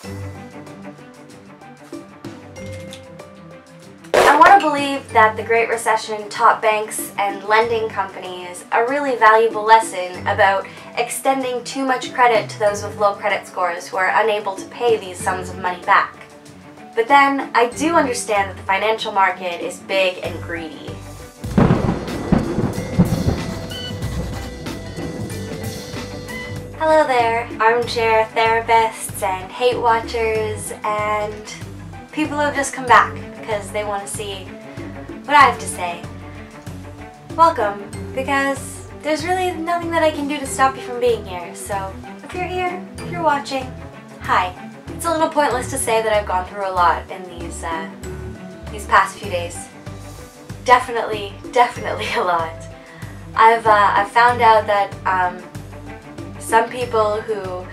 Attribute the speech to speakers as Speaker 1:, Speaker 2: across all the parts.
Speaker 1: I want to believe that the Great Recession taught banks and lending companies a really valuable lesson about extending too much credit to those with low credit scores who are unable to pay these sums of money back. But then, I do understand that the financial market is big and greedy. Hello there, armchair therapists and hate watchers and people who have just come back because they want to see what I have to say. Welcome, because there's really nothing that I can do to stop you from being here, so if you're here, if you're watching, hi. It's a little pointless to say that I've gone through a lot in these past few days. Definitely a lot. I've found out that some people who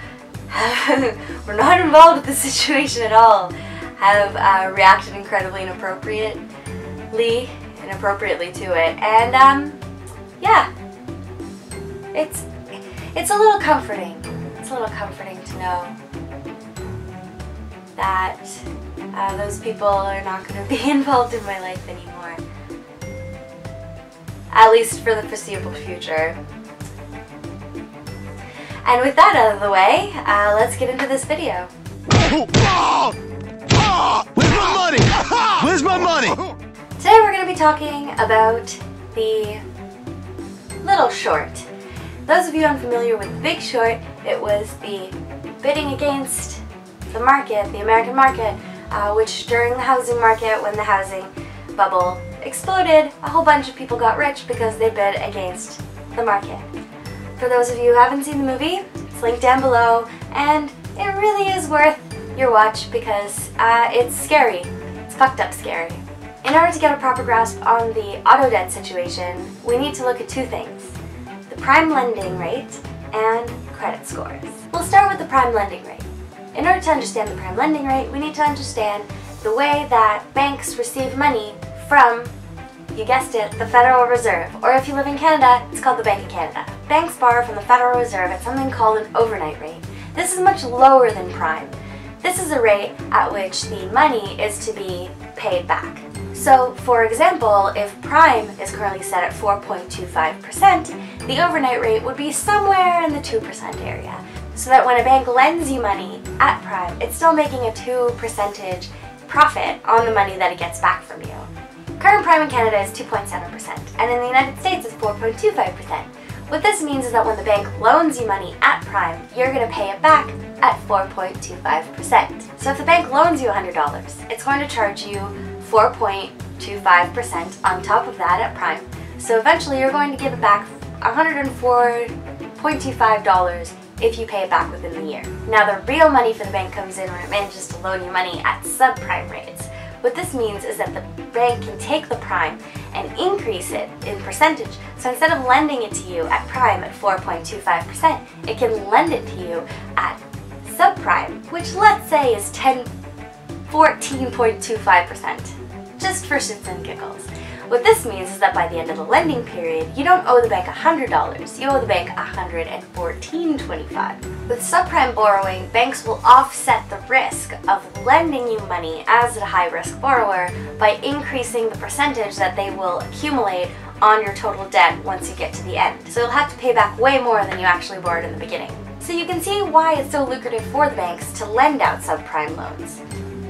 Speaker 1: were not involved with the situation at all have reacted incredibly inappropriately to it, and yeah, it's a little comforting. It's a little comforting to know that those people are not going to be involved in my life anymore, at least for the foreseeable future. And with that out of the way, let's get into this video.
Speaker 2: Where's my money? Where's my money?
Speaker 1: Today we're going to be talking about the Little Short. Those of you unfamiliar with The Big Short, it was the bidding against the market, the American market, which during the housing market, when the housing bubble exploded, a whole bunch of people got rich because they bid against the market. For those of you who haven't seen the movie, it's linked down below, and it really is worth your watch because it's scary. It's fucked up scary. In order to get a proper grasp on the auto debt situation, we need to look at two things: the prime lending rate and credit scores. We'll start with the prime lending rate. In order to understand the prime lending rate, we need to understand the way that banks receive money from, you guessed it, the Federal Reserve, or if you live in Canada, it's called the Bank of Canada. Banks borrow from the Federal Reserve at something called an overnight rate. This is much lower than prime. This is a rate at which the money is to be paid back. So, for example, if prime is currently set at 4.25%, the overnight rate would be somewhere in the 2% area. So that when a bank lends you money at prime, it's still making a 2% profit on the money that it gets back from you. Current prime in Canada is 2.7%, and in the United States it's 4.25%. What this means is that when the bank loans you money at prime, you're going to pay it back at 4.25%. So if the bank loans you $100, it's going to charge you 4.25% on top of that at prime. So eventually you're going to give it back $104.25 if you pay it back within the year. Now the real money for the bank comes in when it manages to loan you money at subprime rates. What this means is that the bank can take the prime and increase it in percentage. So instead of lending it to you at prime at 4.25%, it can lend it to you at subprime, which let's say is 14.25%, just for shits and giggles. What this means is that by the end of the lending period, you don't owe the bank $100, you owe the bank $114.25. With subprime borrowing, banks will offset the risk of lending you money as a high-risk borrower by increasing the percentage that they will accumulate on your total debt once you get to the end. So you'll have to pay back way more than you actually borrowed in the beginning. So you can see why it's so lucrative for the banks to lend out subprime loans.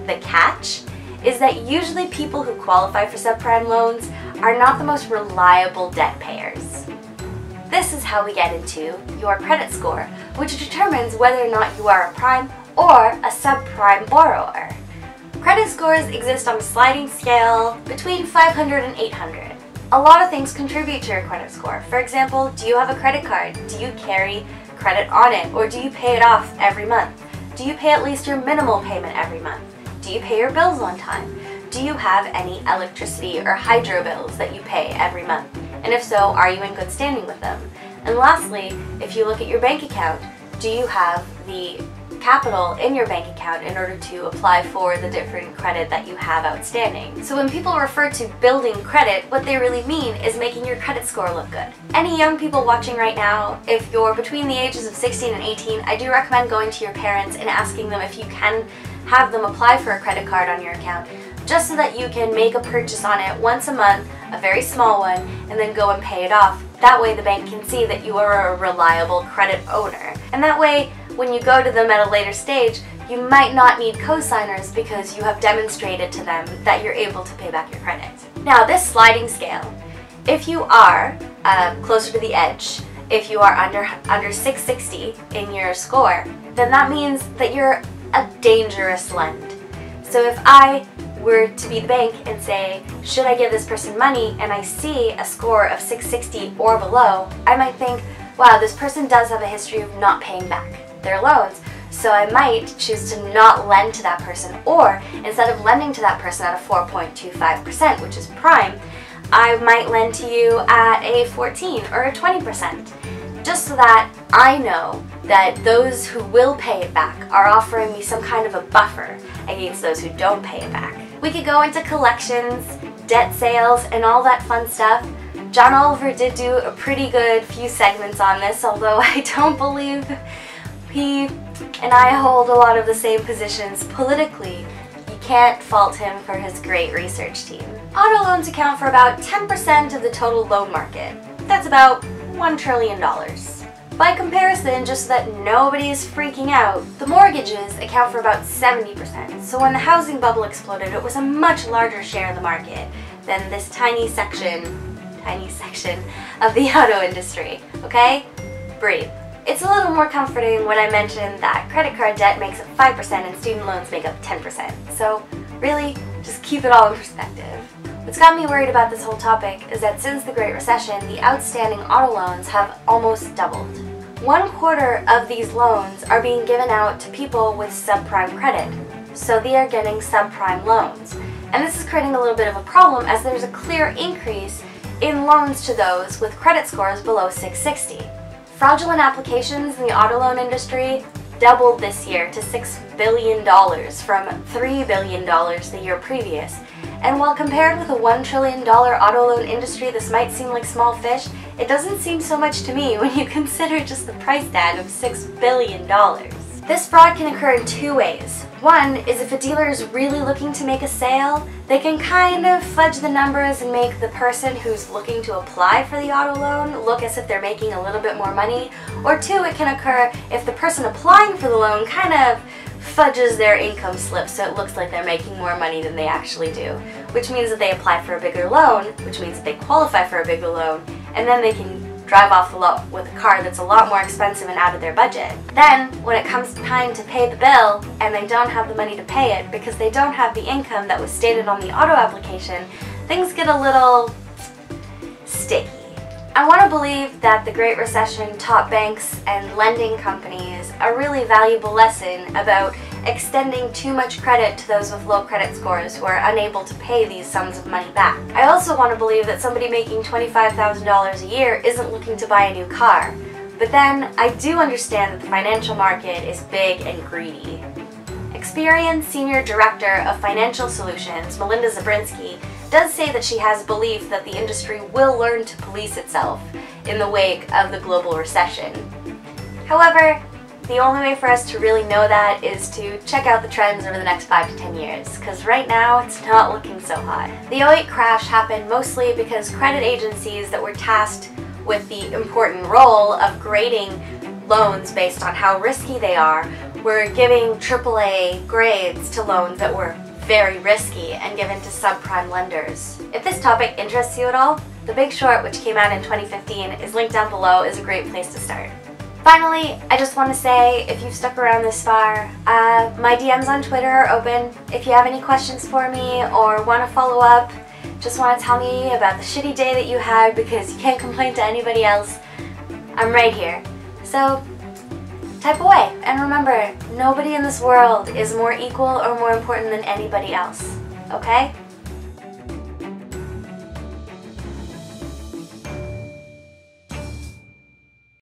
Speaker 1: The catch is that usually people who qualify for subprime loans are not the most reliable debt payers. This is how we get into your credit score, which determines whether or not you are a prime or a subprime borrower. Credit scores exist on a sliding scale between 500 and 800. A lot of things contribute to your credit score. For example, do you have a credit card? Do you carry credit on it? Or do you pay it off every month? Do you pay at least your minimal payment every month? Do you pay your bills on time? Do you have any electricity or hydro bills that you pay every month? And if so, are you in good standing with them? And lastly, if you look at your bank account, do you have the capital in your bank account in order to apply for the different credit that you have outstanding. So when people refer to building credit, what they really mean is making your credit score look good. Any young people watching right now, if you're between the ages of 16 and 18, I do recommend going to your parents and asking them if you can have them apply for a credit card on your account, just so that you can make a purchase on it once a month, a very small one, and then go and pay it off. That way the bank can see that you are a reliable credit owner. And that way, when you go to them at a later stage, you might not need co-signers because you have demonstrated to them that you're able to pay back your credit. Now, this sliding scale, if you are closer to the edge, if you are under 660 in your score, then that means that you're a dangerous lend. So if I were to be the bank and say, should I give this person money, and I see a score of 660 or below, I might think, wow, this person does have a history of not paying back their loans, so I might choose to not lend to that person, or instead of lending to that person at a 4.25%, which is prime, I might lend to you at a 14 or a 20%, just so that I know that those who will pay it back are offering me some kind of a buffer against those who don't pay it back. We could go into collections, debt sales, and all that fun stuff. John Oliver did do a pretty good few segments on this, although I don't believe he and I hold a lot of the same positions politically. You can't fault him for his great research team. Auto loans account for about 10% of the total loan market. That's about $1 trillion. By comparison, just so that nobody is freaking out, the mortgages account for about 70%. So when the housing bubble exploded, it was a much larger share of the market than this tiny section of the auto industry, okay? Breathe. It's a little more comforting when I mention that credit card debt makes up 5% and student loans make up 10%. So really, just keep it all in perspective. What's got me worried about this whole topic is that since the Great Recession, the outstanding auto loans have almost doubled. 1/4 of these loans are being given out to people with subprime credit, so they are getting subprime loans. And this is creating a little bit of a problem as there's a clear increase in loans to those with credit scores below 660. Fraudulent applications in the auto loan industry doubled this year to $6 billion from $3 billion the year previous. And while compared with a $1 trillion auto loan industry, this might seem like small fish, it doesn't seem so much to me when you consider just the price tag of $6 billion. This fraud can occur in two ways. One is if a dealer is really looking to make a sale, they can kind of fudge the numbers and make the person who's looking to apply for the auto loan look as if they're making a little bit more money. Or two, it can occur if the person applying for the loan kind of fudges their income slip so it looks like they're making more money than they actually do, which means that they apply for a bigger loan, which means that they qualify for a bigger loan, and then they can drive off the lot with a car that's a lot more expensive and out of their budget. Then, when it comes time to pay the bill and they don't have the money to pay it because they don't have the income that was stated on the auto application, things get a little sticky. I want to believe that the Great Recession taught banks and lending companies a really valuable lesson about extending too much credit to those with low credit scores who are unable to pay these sums of money back. I also want to believe that somebody making $25,000 a year isn't looking to buy a new car. But then, I do understand that the financial market is big and greedy. Experienced Senior Director of Financial Solutions, Melinda Zabrinsky, does say that she has belief that the industry will learn to police itself in the wake of the global recession. However, the only way for us to really know that is to check out the trends over the next 5 to 10 years, because right now it's not looking so hot. The 2008 crash happened mostly because credit agencies that were tasked with the important role of grading loans based on how risky they are were giving AAA grades to loans that were very risky and given to subprime lenders. If this topic interests you at all, The Big Short, which came out in 2015, is linked down below, is a great place to start. Finally, I just want to say, if you've stuck around this far, my DMs on Twitter are open. If you have any questions for me or want to follow up, just want to tell me about the shitty day that you had because you can't complain to anybody else, I'm right here. So, type away. And remember, nobody in this world is more equal or more important than anybody else, okay?